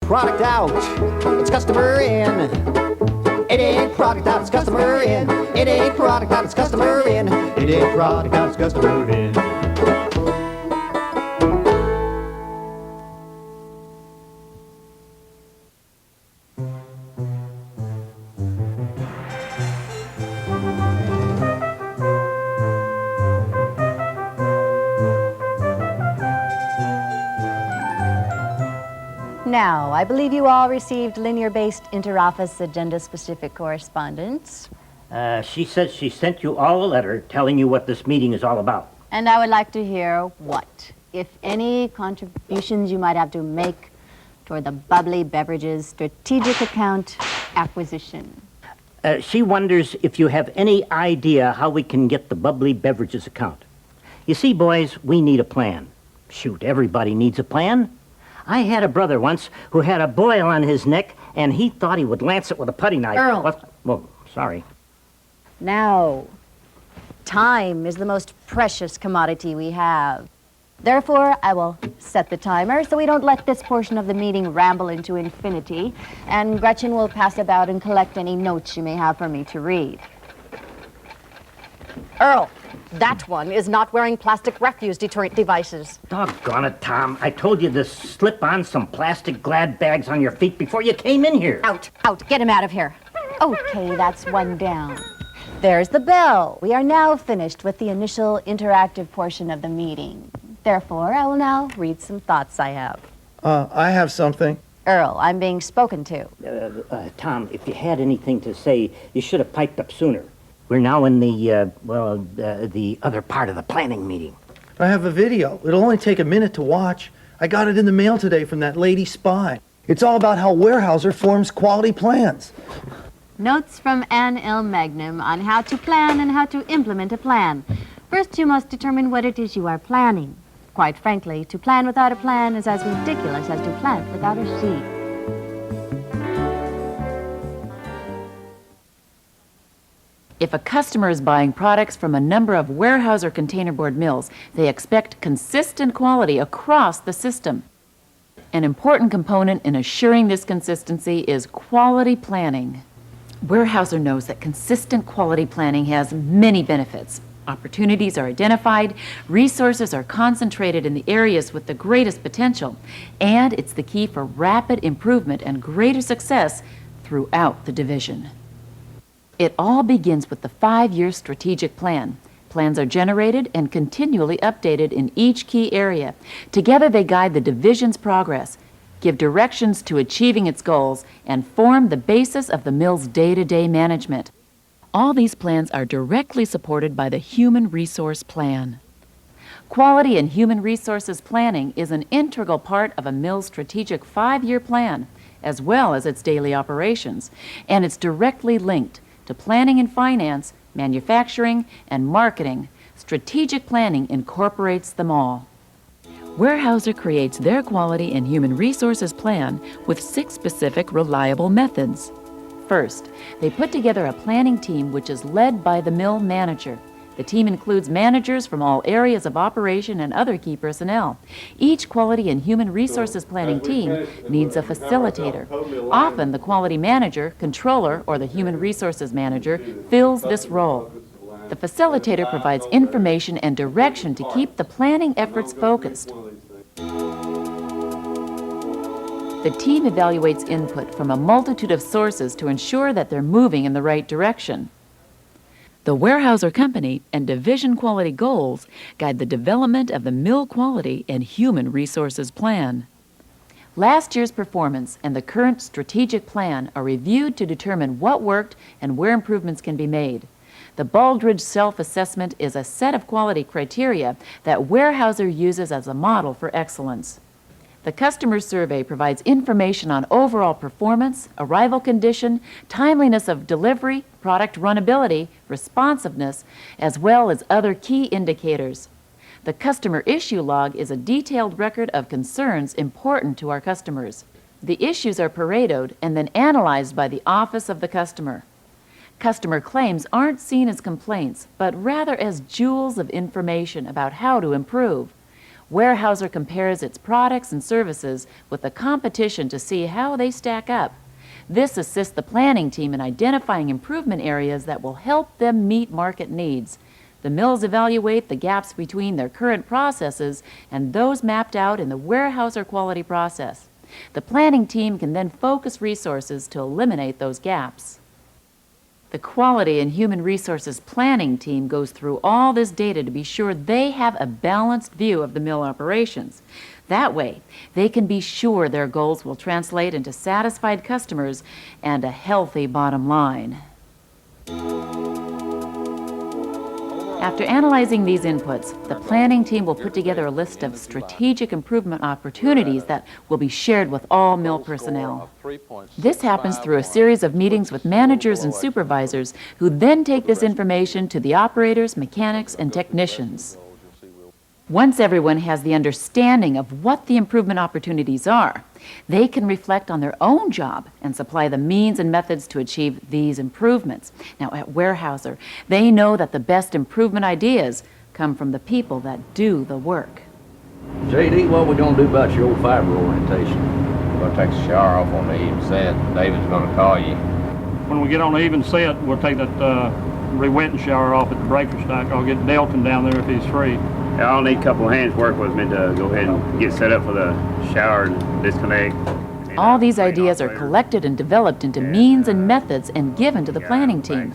product out, it's customer in. It ain't product out, it's customer in. It ain't product out, it's customer in. It ain't product out, it's customer in. Now, I believe you all received linear-based inter-office agenda-specific correspondence. She says she sent you all a letter telling you what this meeting is all about. And I would like to hear what, if any, contributions you might have to make toward the bubbly beverages strategic account acquisition. She wonders if you have any idea how we can get the bubbly beverages account. You see, boys, we need a plan. Shoot, everybody needs a plan. I had a brother once who had a boil on his neck, and he thought he would lance it with a putty knife. Earl. What? Well, sorry. Now, time is the most precious commodity we have. Therefore, I will set the timer so we don't let this portion of the meeting ramble into infinity, and Gretchen will pass about and collect any notes you may have for me to read. Earl, that one is not wearing plastic refuse deterrent devices. Doggone it, Tom. I told you to slip on some plastic Glad bags on your feet before you came in here. Out, out, get him out of here. Okay, that's one down. There's the bell. We are now finished with the initial interactive portion of the meeting. Therefore, I will now read some thoughts I have. I have something. Earl, I'm being spoken to. Tom, if you had anything to say, you should have piped up sooner. We're now in the other part of the planning meeting. I have a video. It'll only take a minute to watch. I got it in the mail today from that lady spy. It's all about how Weyerhauser forms quality plans. Notes from Anne L. Magnum on how to plan and how to implement a plan. First, you must determine what it is you are planning. Quite frankly, to plan without a plan is as ridiculous as to plant without a seed. If a customer is buying products from a number of Weyerhauser containerboard mills, they expect consistent quality across the system. An important component in assuring this consistency is quality planning. Weyerhauser knows that consistent quality planning has many benefits. Opportunities are identified, resources are concentrated in the areas with the greatest potential, and it's the key for rapid improvement and greater success throughout the division. It all begins with the 5-year strategic plan. Plans are generated and continually updated in each key area. Together they guide the division's progress, give directions to achieving its goals, and form the basis of the mill's day-to-day management. All these plans are directly supported by the Human Resource Plan. Quality and human resources planning is an integral part of a mill's strategic 5-year plan, as well as its daily operations, and it's directly linked to planning and finance, manufacturing, and marketing. Strategic planning incorporates them all. Weyerhauser creates their quality and human resources plan with 6 specific reliable methods. First, they put together a planning team which is led by the mill manager. The team includes managers from all areas of operation and other key personnel. Each quality and human resources planning team needs a facilitator. Often the quality manager, controller, or the human resources manager fills this role. The facilitator provides information and direction to keep the planning efforts focused. The team evaluates input from a multitude of sources to ensure that they're moving in the right direction. The Weyerhauser Company and division quality goals guide the development of the mill quality and human resources plan. Last year's performance and the current strategic plan are reviewed to determine what worked and where improvements can be made. The Baldridge self-assessment is a set of quality criteria that Weyerhauser uses as a model for excellence. The customer survey provides information on overall performance, arrival condition, timeliness of delivery, product runnability, responsiveness, as well as other key indicators. The customer issue log is a detailed record of concerns important to our customers. The issues are Paretoed and then analyzed by the Office of the Customer. Customer claims aren't seen as complaints, but rather as jewels of information about how to improve. Weyerhauser compares its products and services with the competition to see how they stack up. This assists the planning team in identifying improvement areas that will help them meet market needs. The mills evaluate the gaps between their current processes and those mapped out in the Weyerhauser quality process. The planning team can then focus resources to eliminate those gaps. The Quality and Human Resources Planning team goes through all this data to be sure they have a balanced view of the mill operations. That way, they can be sure their goals will translate into satisfied customers and a healthy bottom line. After analyzing these inputs, the planning team will put together a list of strategic improvement opportunities that will be shared with all mill personnel. This happens through a series of meetings with managers and supervisors who then take this information to the operators, mechanics, and technicians. Once everyone has the understanding of what the improvement opportunities are, they can reflect on their own job and supply the means and methods to achieve these improvements. Now, at Weyerhauser, they know that the best improvement ideas come from the people that do the work. JD, what are we going to do about your old fiber orientation? We're going to take the shower off on the even set. David's going to call you. When we get on the even set, we'll take that re-wetting shower off at the breaker stack. I'll get Delton down there if he's free. Yeah, I'll need a couple of hands work with me to go ahead and get set up for the shower and disconnect. All these ideas are collected and developed into means and methods and given to the planning team.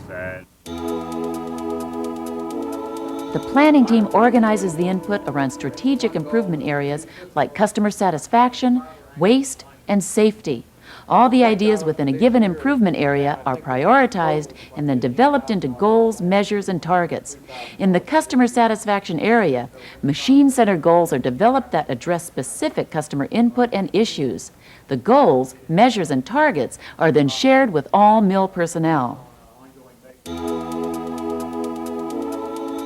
The planning team organizes the input around strategic improvement areas like customer satisfaction, waste, and safety. All the ideas within a given improvement area are prioritized and then developed into goals, measures, and targets. In the customer satisfaction area, machine-centered goals are developed that address specific customer input and issues. The goals, measures, and targets are then shared with all mill personnel.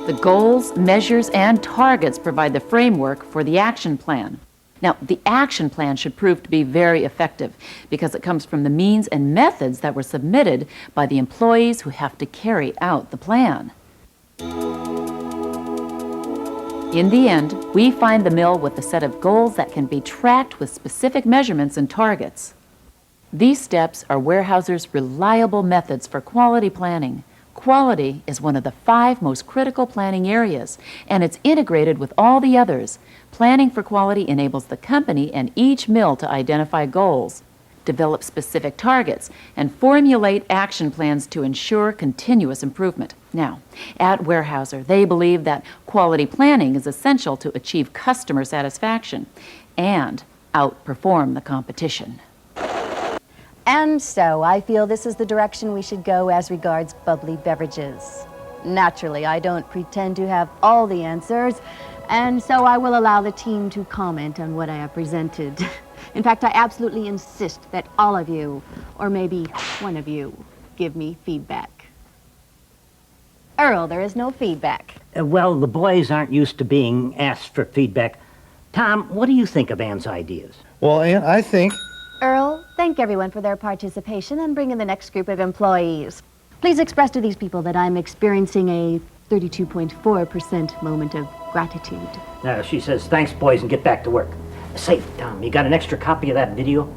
The goals, measures, and targets provide the framework for the action plan. Now, the action plan should prove to be very effective because it comes from the means and methods that were submitted by the employees who have to carry out the plan. In the end, we find the mill with a set of goals that can be tracked with specific measurements and targets. These steps are Weyerhauser's reliable methods for quality planning. Quality is one of the 5 most critical planning areas, and it's integrated with all the others. Planning for quality enables the company and each mill to identify goals, develop specific targets, and formulate action plans to ensure continuous improvement. Now, at Weyerhauser, they believe that quality planning is essential to achieve customer satisfaction and outperform the competition. And so I feel this is the direction we should go as regards bubbly beverages. Naturally, I don't pretend to have all the answers, and so I will allow the team to comment on what I have presented. In fact, I absolutely insist that all of you, or maybe one of you, give me feedback. Earl, there is no feedback. Well, the boys aren't used to being asked for feedback. Tom, what do you think of Ann's ideas? Well, Ann, I think... Earl, thank everyone for their participation and bring in the next group of employees. Please express to these people that I'm experiencing a 32.4% moment of gratitude. She says, thanks, boys, and get back to work. Say, Tom, you got an extra copy of that video?